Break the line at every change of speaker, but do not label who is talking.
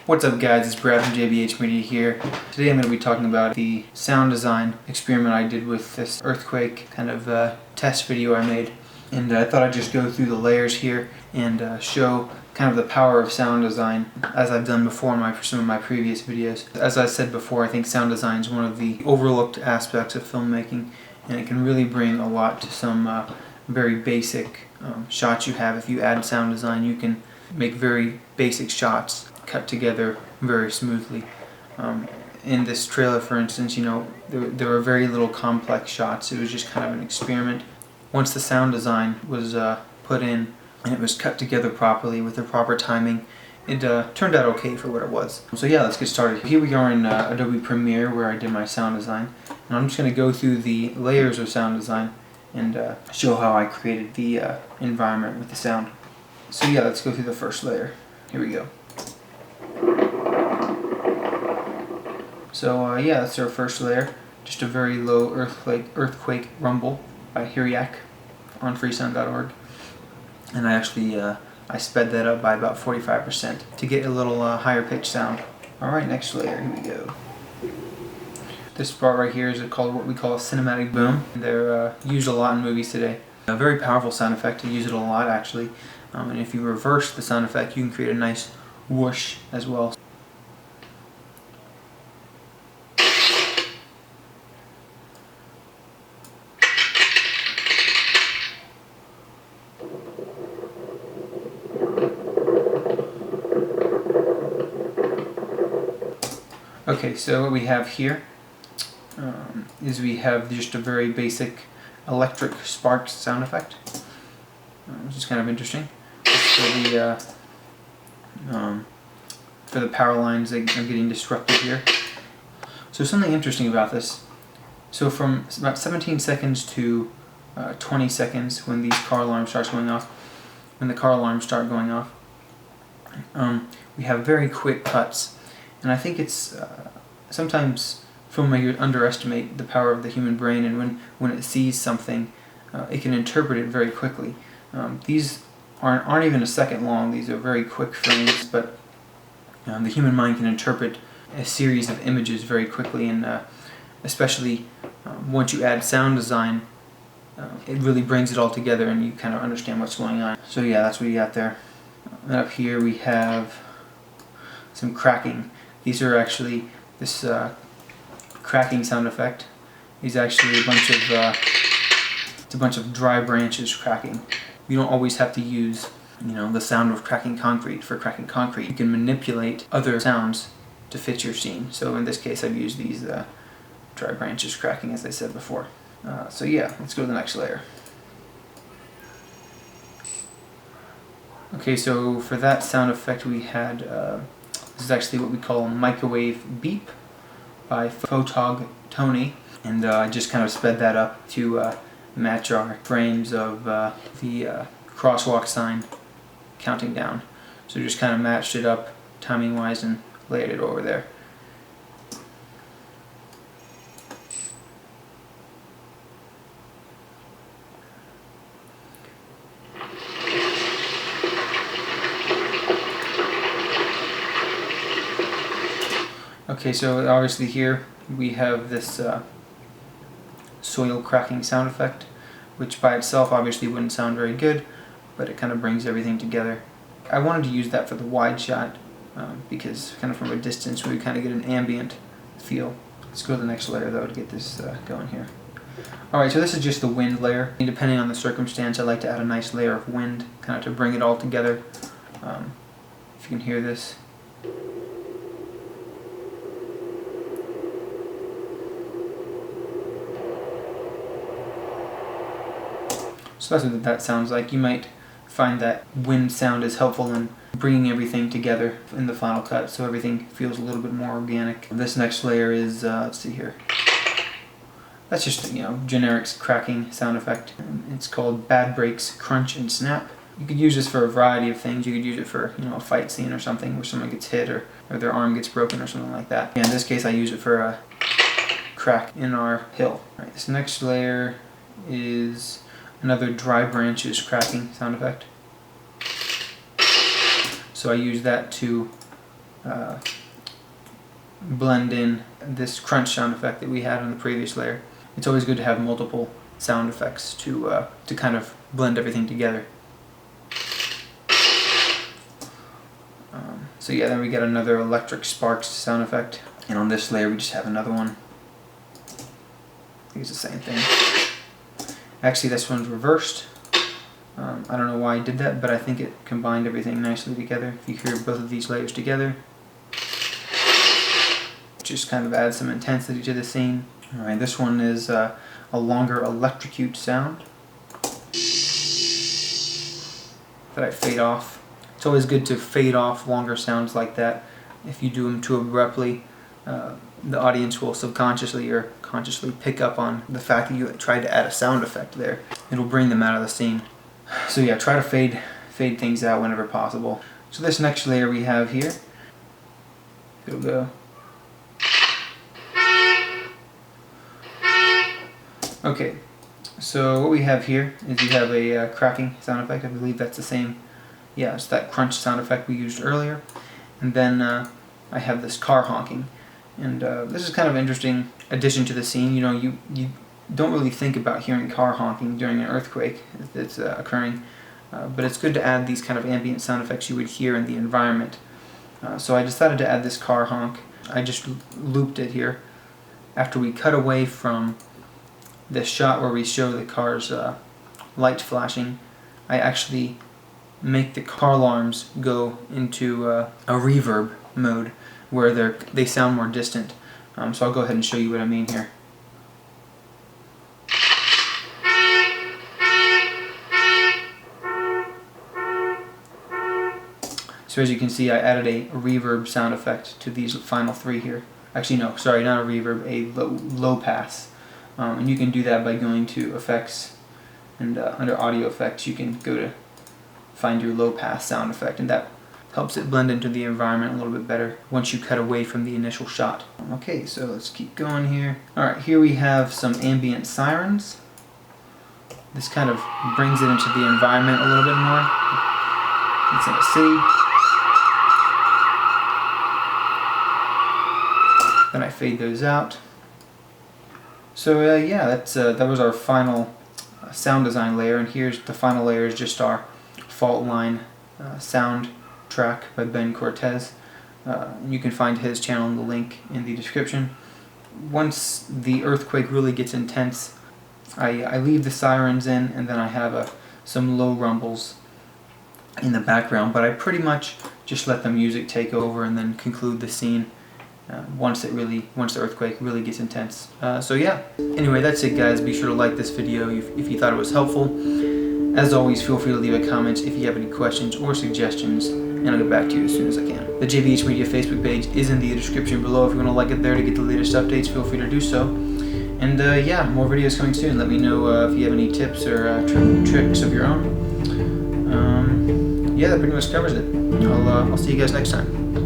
What's up guys, it's Brad from JBH Media here. Today I'm going to be talking about the sound design experiment I did with this earthquake kind of test video I made. And I thought I'd just go through the layers here and show kind of the power of sound design as I've done before in some of my previous videos. As I said before, I think sound design is one of the overlooked aspects of filmmaking, and it can really bring a lot to some very basic shots you have. If you add sound design, you can make very basic shots cut together very smoothly. In this trailer, for instance, there were very little complex shots. It was just kind of an experiment. Once the sound design was put in and it was cut together properly with the proper timing, it turned out okay for what it was. So yeah, let's get started. Here we are in Adobe Premiere where I did my sound design, and I'm just going to go through the layers of sound design and show how I created the environment with the sound. So yeah, let's go through the first layer. Here we go. So yeah, that's our first layer. Just a very low earthquake rumble by Hiriak on freesound.org. And I actually I sped that up by about 45% to get a little higher pitch sound. Alright, next layer, here we go. This part right here is called what we call a cinematic boom. They're used a lot in movies today. A very powerful sound effect. I use it a lot actually. And if you reverse the sound effect, you can create a nice whoosh as well. Okay, so what we have here is we have just a very basic electric sparks sound effect, which is kind of interesting. For the power lines that are getting disrupted here. So something interesting about this. So from about 17 seconds to 20 seconds when these car alarms start going off, we have very quick cuts. And I think it's sometimes filmmakers underestimate the power of the human brain, and when it sees something, it can interpret it very quickly. These aren't even a second long. These are very quick frames, but the human mind can interpret a series of images very quickly, and especially once you add sound design, it really brings it all together and you kind of understand what's going on. So yeah, that's what you got there. And up here we have some cracking. These are actually, this cracking sound effect is actually it's a bunch of dry branches cracking. You don't always have to use, the sound of cracking concrete for cracking concrete. You can manipulate other sounds to fit your scene. So in this case, I've used these dry branches cracking, as I said before. So yeah, let's go to the next layer. Okay, so for that sound effect we had, this is actually what we call a microwave beep by Photog Tony, and I just kind of sped that up to match our frames of the crosswalk sign counting down. So just kind of matched it up timing wise and layered it over there. Okay, so obviously here we have this soil cracking sound effect, which by itself obviously wouldn't sound very good, but it kind of brings everything together. I wanted to use that for the wide shot because kind of from a distance we kind of get an ambient feel. Let's go to the next layer though to get this going here. Alright, so this is just the wind layer. And depending on the circumstance, I like to add a nice layer of wind kind of to bring it all together. If you can hear this. So that's what that sounds like. You might find that wind sound is helpful in bringing everything together in the final cut, so everything feels a little bit more organic. This next layer is, let's see here. That's just, generic cracking sound effect. It's called Bad Breaks, Crunch, and Snap. You could use this for a variety of things. You could use it for, a fight scene or something where someone gets hit or their arm gets broken or something like that. In this case, I use it for a crack in our hill. All right, this next layer is another dry branches cracking sound effect. So I use that to blend in this crunch sound effect that we had on the previous layer. It's always good to have multiple sound effects to kind of blend everything together. So yeah, then we get another electric sparks sound effect, and on this layer we just have another one. I think it's the same thing. Actually, this one's reversed. I don't know why I did that, but I think it combined everything nicely together. If you hear both of these layers together, just kind of adds some intensity to the scene. Alright, this one is a longer electrocute sound that I fade off. It's always good to fade off longer sounds like that. If you do them too abruptly, the audience will subconsciously or consciously pick up on the fact that you tried to add a sound effect there. It'll bring them out of the scene. So yeah, try to fade things out whenever possible. So this next layer we have here, it'll go. Okay, so what we have here is you have a cracking sound effect. I believe that's the same. Yeah, it's that crunch sound effect we used earlier. And then I have this car honking. And this is kind of an interesting addition to the scene. You know, you don't really think about hearing car honking during an earthquake that's occurring. But it's good to add these kind of ambient sound effects you would hear in the environment. So I decided to add this car honk. I just looped it here. After we cut away from this shot where we show the car's light flashing, I actually make the car alarms go into a reverb mode where they sound more distant. So I'll go ahead and show you what I mean here. So as you can see, I added a reverb sound effect to these final three here. Actually no, sorry, not a reverb, a low pass. And you can do that by going to effects, and under audio effects you can go to find your low pass sound effect, and that helps it blend into the environment a little bit better once you cut away from the initial shot. Okay, so let's keep going here. Alright, here we have some ambient sirens. This kind of brings it into the environment a little bit more. It's in a city. Then I fade those out. So yeah, that was our final sound design layer, and here's the final layer is just our fault line sound track by Ben Cortez. You can find his channel in the link in the description. Once the earthquake really gets intense, I leave the sirens in, and then I have some low rumbles in the background, but I pretty much just let the music take over and then conclude the scene once the earthquake really gets intense. So yeah, anyway, that's it guys. Be sure to like this video if you thought it was helpful. As always, feel free to leave a comment if you have any questions or suggestions, and I'll get back to you as soon as I can. The JVH Media Facebook page is in the description below. If you want to like it there to get the latest updates, feel free to do so. And yeah, more videos coming soon. Let me know if you have any tips or tricks of your own. Yeah, that pretty much covers it. I'll see you guys next time.